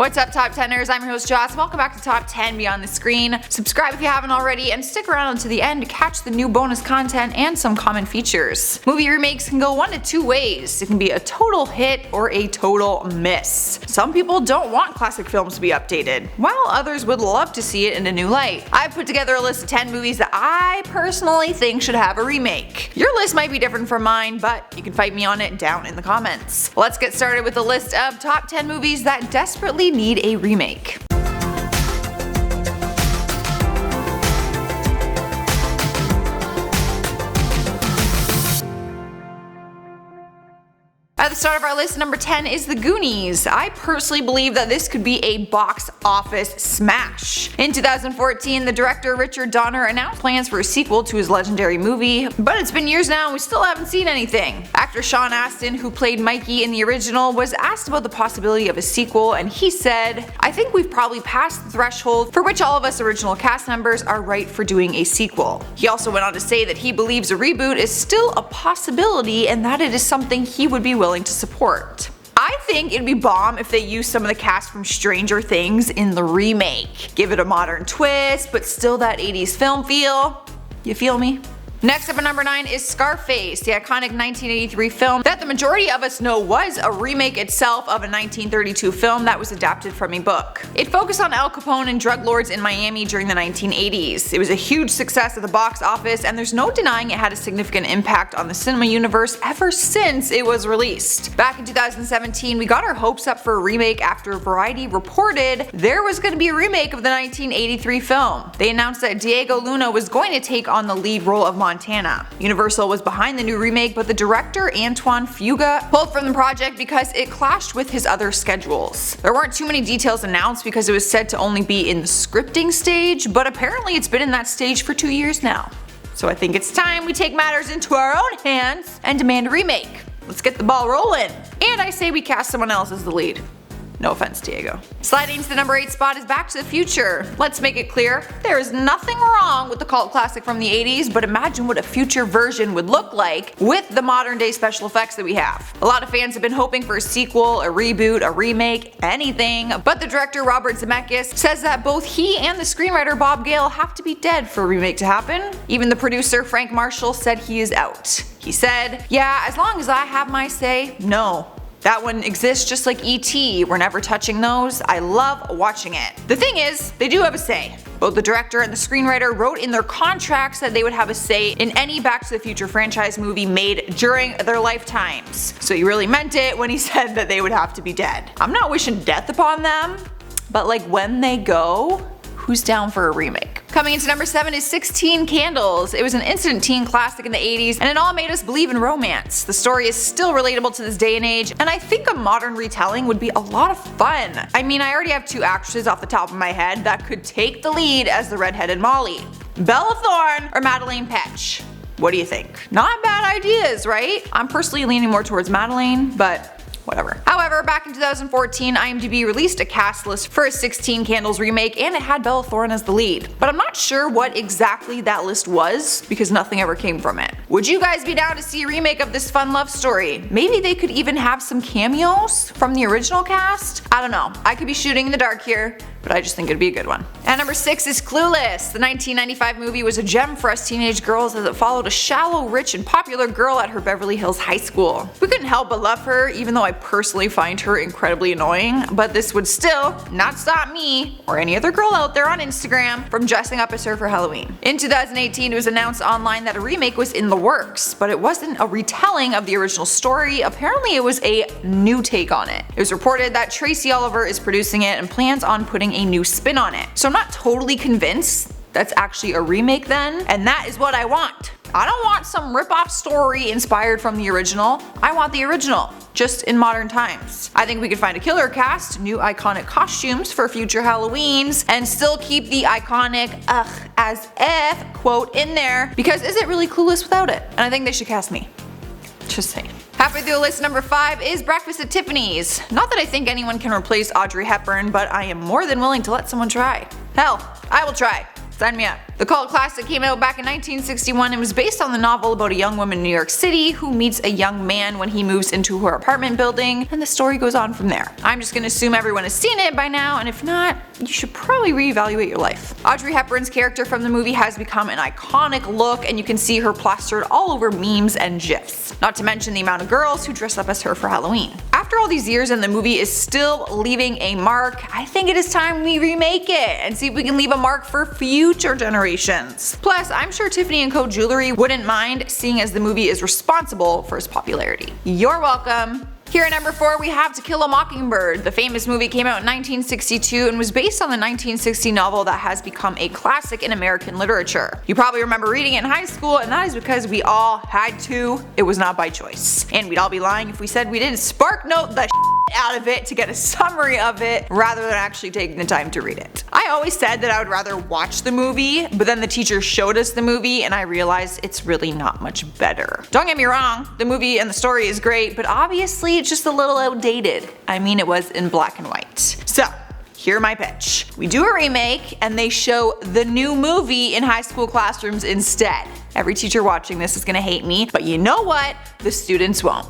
What's up, Top 10ers? I'm your host Joss. Welcome back to Top 10 Beyond the Screen. Subscribe if you haven't already and stick around until the end to catch the new bonus content and some common features. Movie remakes can go one of two ways. It can be a total hit or a total miss. Some people don't want classic films to be updated, while others would love to see it in a new light. I've put together a list of 10 movies that I personally think should have a remake. Your list might be different from mine, but you can fight me on it down in the comments. Let's get started with the list of top 10 movies that desperately need a remake. At the start of our list, number 10 is The Goonies. I personally believe that this could be a box office smash. In 2014, the director Richard Donner announced plans for a sequel to his legendary movie, but it's been years now and we still haven't seen anything. Actor Sean Astin, who played Mikey in the original, was asked about the possibility of a sequel, and he said, "I think we've probably passed the threshold for which all of us original cast members are right for doing a sequel." He also went on to say that he believes a reboot is still a possibility and that it is something he would be willing to support. I think it'd be bomb if they used some of the cast from Stranger Things in the remake. Give it a modern twist, but still that 80s film feel. You feel me? Next up at number 9 is Scarface, the iconic 1983 film that the majority of us know was a remake itself of a 1932 film that was adapted from a book. It focused on Al Capone and drug lords in Miami during the 1980s. It was a huge success at the box office, and there's no denying it had a significant impact on the cinema universe ever since it was released. Back in 2017, we got our hopes up for a remake after Variety reported there was going to be a remake of the 1983 film. They announced that Diego Luna was going to take on the lead role of Montana. Universal was behind the new remake, but the director Antoine Fuqua pulled from the project because it clashed with his other schedules. There weren't too many details announced because it was said to only be in the scripting stage, but apparently it's been in that stage for 2 years now. So I think it's time we take matters into our own hands and demand a remake. Let's get the ball rolling. And I say we cast someone else as the lead. No offense, Diego. Sliding to the number 8 spot is Back to the Future. Let's make it clear, there is nothing wrong with the cult classic from the 80s, but imagine what a future version would look like with the modern day special effects that we have. A lot of fans have been hoping for a sequel, a reboot, a remake, anything, but the director Robert Zemeckis says that both he and the screenwriter Bob Gale have to be dead for a remake to happen. Even the producer Frank Marshall said he is out. He said, "Yeah, as long as I have my say, no. That one exists just like E.T. We're never touching those. I love watching it." The thing is, they do have a say. Both the director and the screenwriter wrote in their contracts that they would have a say in any Back to the Future franchise movie made during their lifetimes. So he really meant it when he said that they would have to be dead. I'm not wishing death upon them, but like when they go, who's down for a remake? Coming into number 7 is 16 Candles. It was an instant teen classic in the 80s, and it all made us believe in romance. The story is still relatable to this day and age, and I think a modern retelling would be a lot of fun. I mean, I already have 2 actresses off the top of my head that could take the lead as the redheaded Molly. Bella Thorne or Madeleine Petsch. What do you think? Not bad ideas, right? I'm personally leaning more towards Madeleine, but whatever. However, back in 2014, IMDb released a cast list for a 16 Candles remake, and it had Bella Thorne as the lead. But I'm not sure what exactly that list was because nothing ever came from it. Would you guys be down to see a remake of this fun love story? Maybe they could even have some cameos from the original cast? I don't know. I could be shooting in the dark here, but I just think it'd be a good one. At number 6 is Clueless. The 1995 movie was a gem for us teenage girls as it followed a shallow, rich, and popular girl at her Beverly Hills high school. We couldn't help but love her, even though I personally find her incredibly annoying, but this would still not stop me, or any other girl out there on Instagram, from dressing up as her for Halloween. In 2018, it was announced online that a remake was in the works, but it wasn't a retelling of the original story. Apparently it was a new take on it. It was reported that Tracy Oliver is producing it and plans on putting a new spin on it. So I'm not totally convinced that's actually a remake then, and that is what I want. I don't want some rip-off story inspired from the original. I want the original, just in modern times. I think we could find a killer cast, new iconic costumes for future Halloweens, and still keep the iconic "ugh, as if" quote in there, because is it really Clueless without it? And I think they should cast me. Just saying. Halfway through the list, number 5 is Breakfast at Tiffany's. Not that I think anyone can replace Audrey Hepburn, but I am more than willing to let someone try. Hell, I will try. Sign me up. The cult classic came out back in 1961 and was based on the novel about a young woman in New York City who meets a young man when he moves into her apartment building, and the story goes on from there. I'm just gonna assume everyone has seen it by now, and if not, you should probably reevaluate your life. Audrey Hepburn's character from the movie has become an iconic look, and you can see her plastered all over memes and gifs. Not to mention the amount of girls who dress up as her for Halloween. After all these years and the movie is still leaving a mark, I think it is time we remake it and see if we can leave a mark for future generations. Plus, I'm sure Tiffany & Co. Jewelry wouldn't mind, seeing as the movie is responsible for its popularity. You're welcome. Here at number 4 we have To Kill a Mockingbird. The famous movie came out in 1962 and was based on the 1960 novel that has become a classic in American literature. You probably remember reading it in high school, and that is because we all had to. It was not by choice. And we'd all be lying if we said we didn't spark note the out of it to get a summary of it rather than actually taking the time to read it. I always said that I would rather watch the movie, but then the teacher showed us the movie and I realized it's really not much better. Don't get me wrong, the movie and the story is great, but obviously it's just a little outdated. I mean, it was in black and white. So, here's my pitch. We do a remake and they show the new movie in high school classrooms instead. Every teacher watching this is gonna hate me, but you know what? The students won't.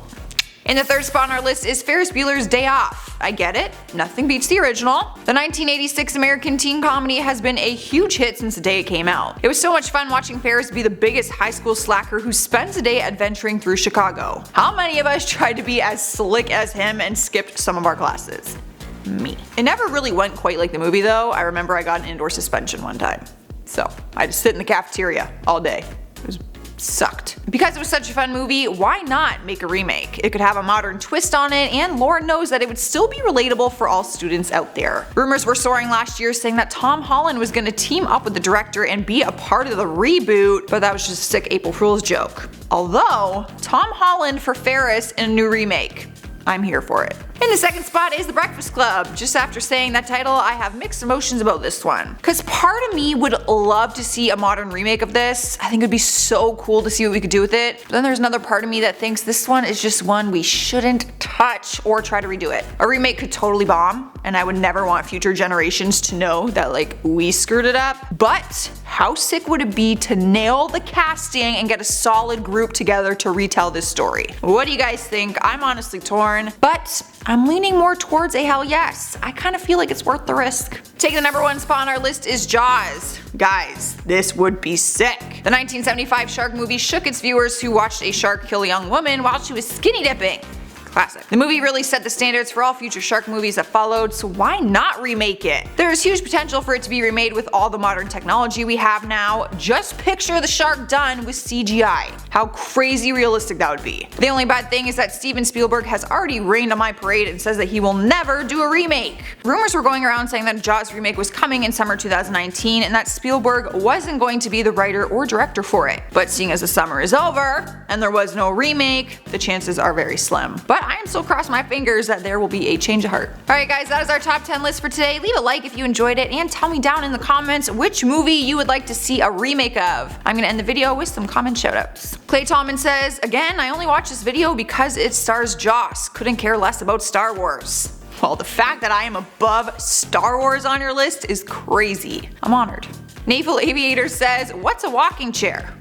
In the third spot on our list is Ferris Bueller's Day Off. I get it, nothing beats the original. The 1986 American teen comedy has been a huge hit since the day it came out. It was so much fun watching Ferris be the biggest high school slacker who spends a day adventuring through Chicago. How many of us tried to be as slick as him and skipped some of our classes? Me. It never really went quite like the movie though. I remember I got an indoor suspension one time. So I had to sit in the cafeteria all day. It was sucked. Because it was such a fun movie, why not make a remake? It could have a modern twist on it, and Lord knows that it would still be relatable for all students out there. Rumors were soaring last year saying that Tom Holland was going to team up with the director and be a part of the reboot, but that was just a sick April Fool's joke. Although, Tom Holland for Ferris in a new remake. I'm here for it. In the second spot is The Breakfast Club. Just after saying that title, I have mixed emotions about this one. Cause part of me would love to see a modern remake of this. I think it'd be so cool to see what we could do with it. But then there's another part of me that thinks this one is just one we shouldn't touch or try to redo it. A remake could totally bomb, and I would never want future generations to know that like we screwed it up. But how sick would it be to nail the casting and get a solid group together to retell this story? What do you guys think? I'm honestly torn, but I'm leaning more towards a hell yes. I kind of feel like it's worth the risk. Taking the number 1 spot on our list is Jaws. Guys, this would be sick. The 1975 shark movie shook its viewers who watched a shark kill a young woman while she was skinny dipping. Classic. The movie really set the standards for all future shark movies that followed, so why not remake it? There is huge potential for it to be remade with all the modern technology we have now. Just picture the shark done with CGI. How crazy realistic that would be. The only bad thing is that Steven Spielberg has already rained on my parade and says that he will never do a remake. Rumors were going around saying that a Jaws remake was coming in summer 2019 and that Spielberg wasn't going to be the writer or director for it. But seeing as the summer is over and there was no remake, the chances are very slim. But I am still crossing my fingers that there will be a change of heart. Alright guys, that is our top 10 list for today. Leave a like if you enjoyed it and tell me down in the comments which movie you would like to see a remake of. I'm gonna end the video with some comment shoutouts. Clay Tallman says, again, I only watched this video because it stars Joss. Couldn't care less about Star Wars. Well, the fact that I am above Star Wars on your list is crazy. I'm honored. Naval Aviator says, what's a walking chair?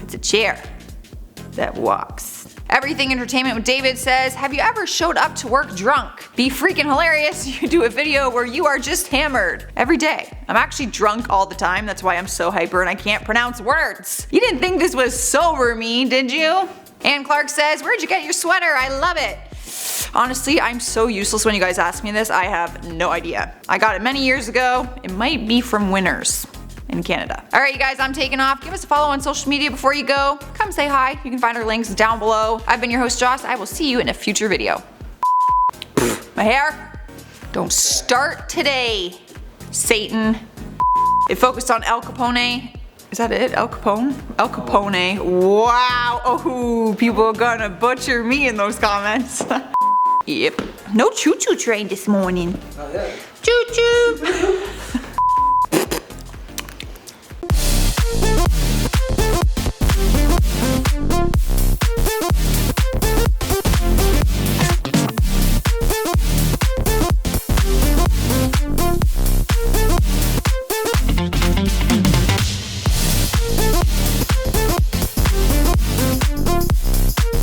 It's a chair that walks. Everything Entertainment with David says, have you ever showed up to work drunk? Be freaking hilarious, you do a video where you are just hammered. Every day. I'm actually drunk all the time, that's why I'm so hyper and I can't pronounce words. You didn't think this was sober me, did you? Ann Clark says, where'd you get your sweater? I love it. Honestly, I'm so useless when you guys ask me this, I have no idea. I got it many years ago, it might be from Winners in Canada. Alright you guys, I'm taking off. Give us a follow on social media before you go. Come say hi. You can find our links down below. I've been your host Joss. I will see you in a future video. My hair? Don't start today, Satan. It focused on Al Capone. Is that it? Al Capone? Al Capone. Wow. Oh, people are gonna butcher me in those comments. Yep. No choo-choo train this morning. Choo-choo.